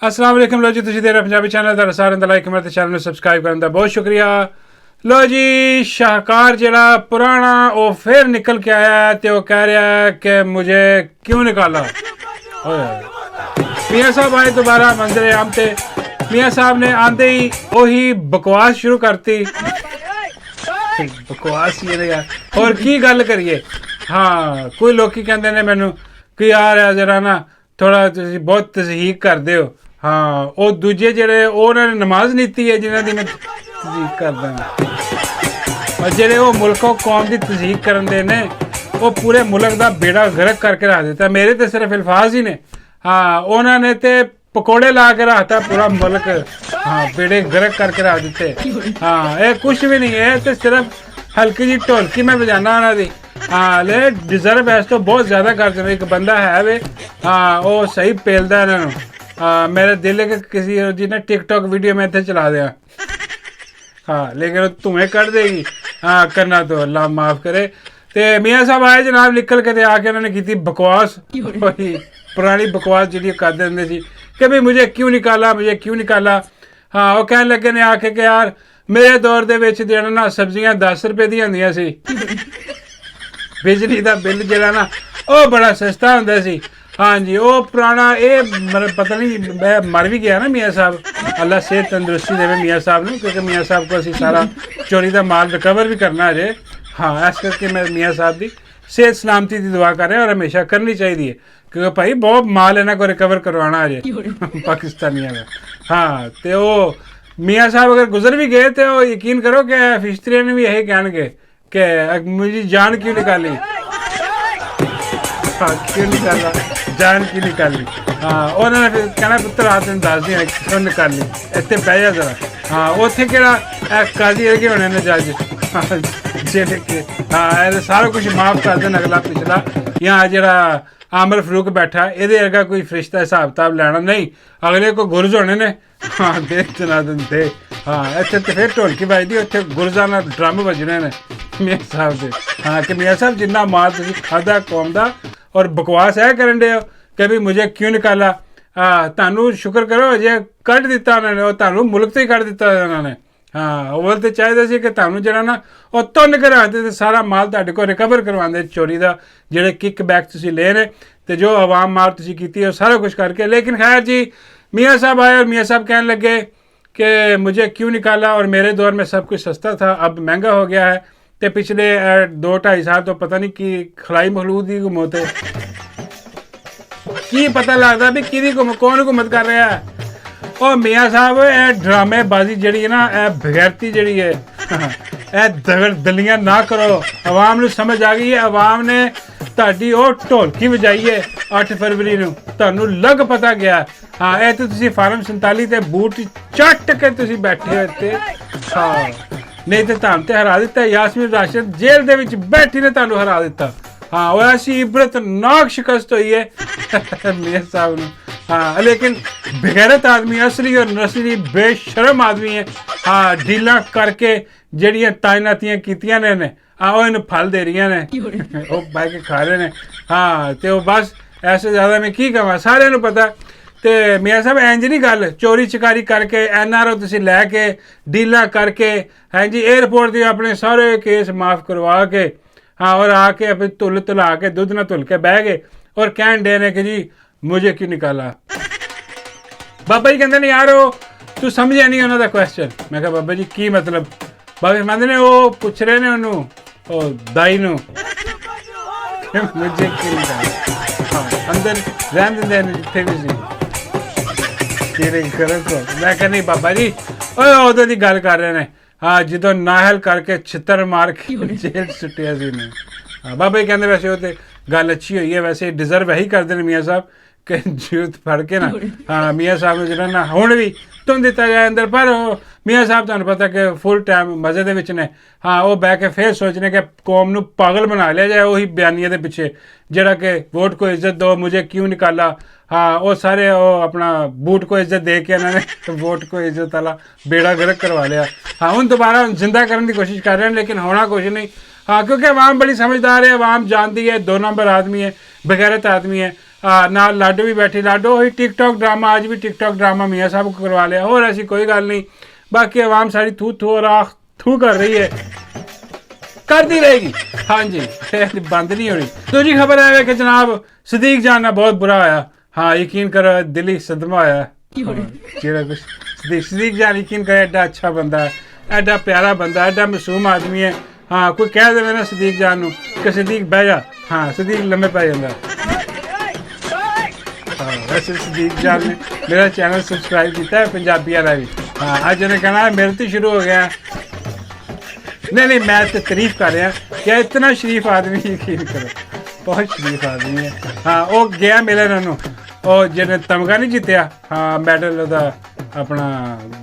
अस्सलाम वालेकुम। लो जी तुसीं देख रहे पंजाबी चैनल दा सारें दा लाइक कमेंट ते चैनल नूं सबसक्राइब करन दा बहुत शुक्रिया। लो जी शाहकार जिहड़ा पुराना वो फिर निकल के आया है तो वो कह रहा है कि मुझे क्यों निकाला। मियाँ साहब आए दोबारा मंजर आम ते। मियाँ साहब ने आंदे ही वही बकवास शुरू करती। बकवास ही है यार, और की गल करिए। हाँ कोई लोग कहते ने मैनू कि यार जरा ना थोड़ा तुसीं बहुत तज़हीक करदे हो। हाँ वो दूजे जेह्ड़े उन्होंने नमाज नीती है जिन्हों की मैं तज़हीक करदा और जेह्ड़े वो मुल्कों कौम की तज़हीक करन दे ने वो पूरे मुल्क का बेड़ा गर्क करके रख दिता। मेरे तो सिर्फ अल्फाज ही ने। हाँ उन्होंने तो पकौड़े ला के रखता पूरा मुल्क। हाँ बेड़े गर्क करके रख दिते। हाँ ये कुछ भी नहीं है, तो सिर्फ हल्की जी ढोलकी मैं बजाना उन्होंने। हाँ ले डिजर्व है तो बहुत ज़्यादा कर देना। एक बंदा है वे हाँ वो सही पेलदा इन्होंने। मेरा दिल है कि किसी जी ने टिकटॉक वीडियो में इतने चला दिया। हाँ लेकिन तुम्हें कर देगी। हाँ करना तो अल्लाह माफ़ करे। तो मियाँ साहब आए जनाब निकल के आके उन्होंने की बकवास, पुरानी बकवास जी कर देंगे सी कि भाई मुझे क्यों निकाला, मुझे क्यों निकाला। हाँ वो कहने लगे ने आके कि यार मेरे दौर के विच जेड़ा ना सब्जियां 10 रुपए दी होंदियां सी, बिजली का बिल जरा ना वो बड़ा सस्ता होंदा सी। हाँ जी वो पुराना ये मतलब पता नहीं मैं मर भी गया ना मियाँ साहब, अल्लाह सेहत तंदुरुस्ती देवे मियाँ साहब ने, क्योंकि मियाँ साहब को असी सारा चोरी का माल रिकवर भी करना अजे। हाँ इस करके मैं मियाँ साहब की सेहत सलामती की दुआ कर रहा और हमेशा करनी चाहिए, क्योंकि भाई बहुत माल इन्हों को रिकवर करवाना अजे पाकिस्तानियों का। हाँ तो वो मियाँ साहब अगर गुजर भी गए तो वो यकीन करो कि फिश्तरिया ने भी यही कहणगे कि मुझे जान क्यों निकाली। हाँ क्यों निकाला, जान क्यों निकाली। हाँ उन्होंने फिर कहना पुत्र आ तेन दस दियाँ क्यों निकाली, इतने बह जा जरा। हाँ उत्थे केड़ा काजी अगे होने ने जज। हाँ जेडे के हाँ सारा कुछ माफ़ कर देन अगला पिछला। यहाँ जरा आमिर फरूक बैठा ये अगर कोई फरिश्ता हिसाब किताब लैना नहीं, अगले को गुरज होने ने। हाँ दे जना दे। हाँ इतने तो फिर ढोलकी बजती उत्थे गुरजा ना ड्रम बजने ने मियाँ साहब के। हाँ कि मियाँ साहब जिन्ना माल तुसीं खादा कौम का और बकवास है करन दे हो कि भी मुझे क्यों निकाला। तुहानू शुक्र करो अजे कट दिता उन्होंने, वो तुहानू मुल्क तो ही कट दिता उन्होंने। हाँ वो तो चाहिए सी कि तुहानू जरा ना वो तुन के रखते तो सारा माल तुहाडे को रिकवर करवाते चोरी का जेडे किक बैक तुसीं ले ने तो जो अवाम मार तुसीं कीती है सारा कुछ करके। लेकिन खैर जी मियाँ साहब आए और मियाँ साहब कहने लगे कि मुझे क्यों निकाला और मेरे दौर में सब कुछ सस्ता था अब महंगा हो गया है। तो पिछले 2-2.5 साल तो पता नहीं कि खलाई मखलूक की हुकूमत है की पता लगता भी कि कौन हुकूमत कर रहा है। और मियाँ साहब ये ड्रामेबाजी जी है ना यह बगैरती जी है यह दगड़ दलियाँ ना करो। अवाम समझ आ गई है, अवाम ने ਤੁਹਾਡੀ ਉਹ ਢੋਲਕੀ ਵਜਾਈ है 8 फरवरी ਨੂੰ ਤੁਹਾਨੂੰ ਲੱਗ ਪਤਾ ਗਿਆ। हाँ ਇਹ तो ਤੁਸੀਂ ਫਾਰਮ 47 ਤੇ ਬੂਟ ਚੱਟ ਕੇ ਤੁਸੀਂ ਬੈਠੇ ਹੋ ਇੱਥੇ। ਹਾਂ ਨਹੀਂ ਤੇ ਤੁਹਾਨੂੰ ਤੇ ਹਰਾ ਦਿੱਤਾ ਯਾਸਮੀਨ ਰਾਸ਼ਦ ਜੇਲ੍ਹ ਦੇ ਵਿੱਚ ਬੈਠੀ ਨੇ ਤੁਹਾਨੂੰ ਹਰਾ ਦਿੱਤਾ। हाँ वो ऐसी इबरतनाक शिकस्त हुई है मियाँ साहब ने। हाँ लेकिन बेगैरत आदमी असली और नस्ली बेशरम आदमी है। हाँ डील करके जड़ियाँ तायनातियाँ कीतियाँ ने वो इन फल दे रही ने वो बह के खा रहे हैं। हाँ तो बस ऐसे ज़्यादा मैं की कहा सारे पता। तो मियाँ साहब इंज नहीं गल चोरी चकारी करके NRO तुसीं लैके डील करके हाँ जी एयरपोर्ट के अपने सारे केस माफ़ करवा के हाँ और आके अपनी धुल धुला के दुध ना धुल के बह गए और कहन डे ने कि जी मुझे क्यों निकाला। बाबा जी कहते हैं यार वो तू समझिया नहीं उन्होंने क्वेश्चन। मैं कहा बाबा जी की मतलब। बाबा जी कहते ने वो पूछ रहे ने उन्होंने दाई नू मुझे क्यों निकाला। हाँ अंदर रहन देंगे जिथे भी सी तेरे गलत को। मैं कहा नहीं बाबा जी उदों की गल कर रहे हैं। हाँ जो नाहल करके छितर मार के जेल सुटिया सी ने। हाँ बाबा जी कहते वैसे वो तो गल अच्छी हुई है, वैसे डिजर्व यही करते हैं मियाँ साहब कि जूत फड़ के ना हाँ मियाँ साहब ने जो ना हुण भी तुम दिता जाए अंदर। पर मियाँ साहब तुहानू पता कि फुल टाइम मजे दे विच ने। हाँ वो बह के फिर सोचने कि कौम नू पागल बना लिया जाए वही बयानिया के पिछे जरा कि वोट को इज्जत दो मुझे क्यों निकाला। हाँ वो सारे वो अपना बूट को इज्जत दे के इन्होंने वोट को इज्जत वाला बेड़ा गर्क करवा लिया। हाँ हूँ दोबारा जिंदा करने की कोशिश कर रहे हैं लेकिन होना कुछ नहीं। हाँ क्योंकि अवाम बड़ी समझदार है, अवाम जानती है 2 नंबर आदमी है, बगैरत आदमी है। नाल लाडो भी बैठी, लाडो वही टिकटॉक ड्रामा, आज भी टिकटॉक ड्रामा मियाँ साहब को करवा लिया, और ऐसी कोई गल नहीं। बाकी आवाम सारी थू थू और आख थू कर रही है, करती रहेगी। हाँ जी, बंद नहीं हो रही। दूसरी खबर है कि जनाब सदीक जान ना बहुत बुरा होया। हाँ यकीन करो दिली सदमा होया। सदीक जान यकीन करो एडा अच्छा बंदा है, एडा प्यारा बंदा, एडा मासूम आदमी है। हाँ कोई कह दे ना सदीक जान नूं कि सदीक बह जा, हाँ सदीक लम्बे पै जांदा। हाँ वैसे सदीक जान ने मेरा चैनल सबसक्राइब किया है पंजाबी वाला भी। हाँ अज उन्हें कहना मेरे तो शुरू हो गया। नहीं मैं तो तारीफ कर रहा क्या इतना शरीफ आदमी, यकीन करो बहुत शरीफ आदमी है। हाँ वो गया मिलन उन्होंने, ਉਹ ਜਿਹਨੇ ਤਮਗਾ ਨਹੀਂ ਜਿੱਤਿਆ, ਹਾਂ ਮੈਡਲ ਉਹਦਾ ਆਪਣਾ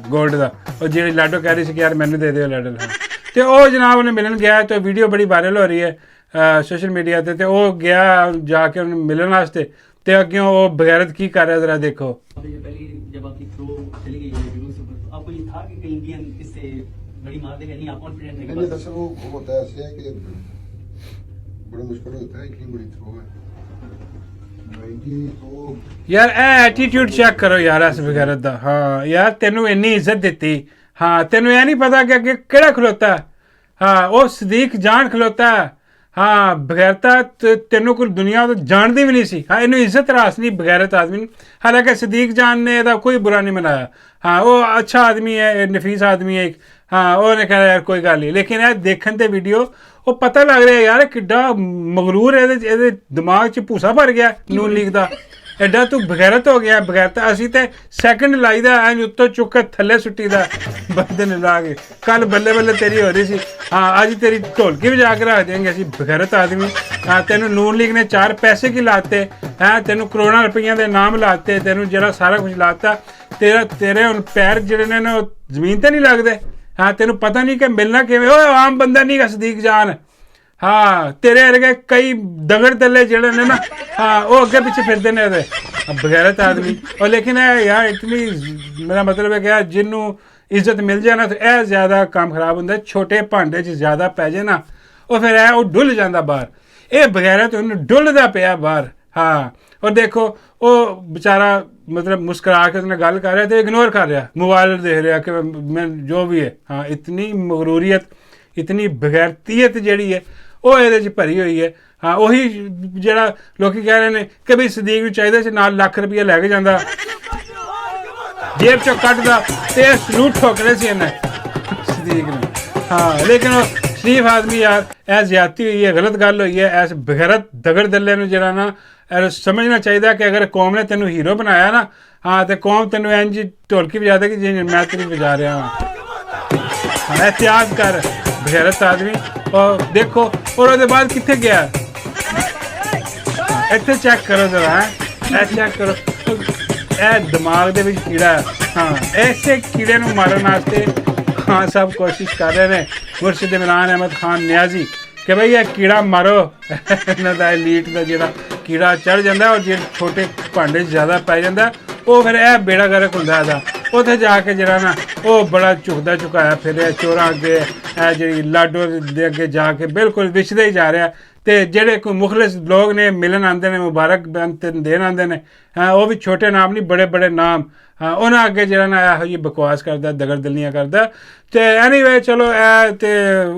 ਗੋਲਡ ਦਾ, ਉਹ ਜਿਹੜੀ ਲਾਡੋ ਕਹਿ ਰਹੀ ਸੀ ਕਿ ਯਾਰ ਮੈਨੂੰ ਦੇ ਦਿਓ ਮੈਡਲ। ਤੇ ਉਹ ਜਨਾਬ ਉਹਨੇ ਮਿਲਣ ਗਿਆ, ਤੇ ਵੀਡੀਓ ਬੜੀ ਵਾਇਰਲ ਹੋ ਰਹੀ ਹੈ ਸੋਸ਼ਲ ਮੀਡੀਆ ਤੇ ਉਹ ਗਿਆ ਜਾ ਕੇ ਉਹਨੂੰ ਮਿਲਣ ਵਾਸਤੇ, ਤੇ ਅੱਗੇ ਉਹ ਬਗੈਰਤ ਕੀ ਕਰ ਰਿਹਾ ਜ਼ਰਾ ਦੇਖੋ। बड़ा मुश्किल होता है, इतनी बड़ी थ्रो है। यार एटीट्यूड चेक करो यार इस बगैरत दा। हाँ यार तेनू इन्नी इज्जत दिती, हाँ तेनू यह नहीं पता कि अगे केड़ा खलोता है। हाँ वो सदीक जान खलोता है। हाँ बगैरता तेनू कोई दुनिया तो जानती भी नहीं सी। हाँ इन्हू इज्जत रास नहीं बगैरत आदमी। हालांकि सदीक जान ने ਇਹਦਾ कोई बुरा नहीं मनाया। हाँ वो अच्छा आदमी है, नफीस आदमी है। हाँ ਉਹਨੇ कहा यार कोई गल नहीं, लेकिन यह देखने ते वीडियो वो पता लग रहा है यार किड्डा मगरूर है, दिमाग च भूसा भर गया नून लीग का, एडा तू बगैरत हो गया। बगैरत असी तो सैकंड लाई दा इंज उत्तों चुक के थले सुट्टी दा बंदे ने ला के, कल बल्ले बल्ले तेरी हो रही सी। हाँ अज तेरी ढोलकी बजा के रख देंगे असी बगैरत आदमी। हाँ तेनों नून लीग ने 4 पैसे की लाते हैं, तेनों करोड़ों रुपये के नाम लाते, तेनों जरा सारा कुछ लाता, तेरे हुण पैर जिहड़े ने ना जमीन ते नहीं लगदे। हाँ तेनों पता नहीं कि मिलना किवें, ओए आम बंदा नहीं गा सदीक जान। हाँ तेरे वर्गे कई दगड़ दले जिहड़े ने ना, हाँ वो अगे पिछे फिरदे ने बगैरत आदमी। और लेकिन यार इतनी मेरा मतलब है कि यार जिन्हों इज्जत मिल जाए ना तो यह ज़्यादा काम खराब होंगे। छोटे भांडे च ज़्यादा पै जाए ना वो फिर वो डुल जाता बाहर। ये बगैरत उन्हें डुलदा पिया बाहर। हाँ और देखो वो बेचारा मतलब मुस्कुरा के उसने गल कर रहा तो इग्नोर कर रहा, मोबाइल देख रहा कि मैं जो भी है। हाँ इतनी मगरूरियत, इतनी बगैरतीयत जी है वो ये भरी हुई है। हाँ वही जरा लोग कह रहे हैं कि भाई सदीक नूं चाहिए सी नाल लाख रुपया लैके जांदा, जेब चो कटदा ते सलूट ठोकने से इन्हें सदीक ने। हाँ लेकिन वो शरीफ आदमी यार ऐ ज्यादती हुई है, गलत गल हुई है। ऐस बगैरत दगड़ दल्ले नूं जरा ना समझना चाहिए कि अगर कौम ने तेनों हीरो बनाया ना, हाँ तो कौम तेनों इंज ढोलकी बजा दे कि जी मैं तेरी बजा रहा हाँ। एहतियात कर बगैरत आदमी। और देखो और उसके बाद कितने गया, इतने चेक करो जरा, है चेक करो ए दिमाग दे विच कीड़ा है। हाँ ऐसे कीड़े नूं मारन वास्ते हाँ सब कोशिश कर रहे हैं मुर्शिद इमरान अहमद खान न्याजी कि भाई यह कीड़ा मारो। इन्हां दा एलीट दा जिहड़ा कीड़ा चढ़ जाता और जो छोटे भांडे ज़्यादा पै जाता वो फिर यह बेड़ा गर्क होंदा है। उत्थे जाके जरा ना वो बड़ा झुकदा झुकाया फिर चोरां अगे जी लाडो दे अगे जाके बिल्कुल विछदे ही जा रहा। तो जेडे कोई मुखलिस लोग ने मिलन आते हैं, मुबारक देन आते हैं, हाँ वो भी छोटे नाम नहीं बड़े बड़े नाम। हाँ उन्हें अगे जरा ना यहो जी बकवास करता, दगड़ दलियाँ करता। तो एनीवे चलो तो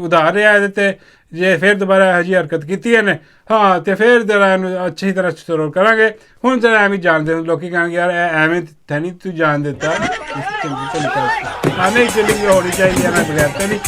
उधार रहा ते जे फिर दोबारा यहो जी हरकत की है ने, हाँ तो फिर जरा अच्छी तरह स्टोर करांगे। हुण जरा एवं जानते लोग कहेंगे यार एवं थे नहीं तू जान देता, हाँ नहीं चली होनी चाहिए ना बगैर तो नहीं।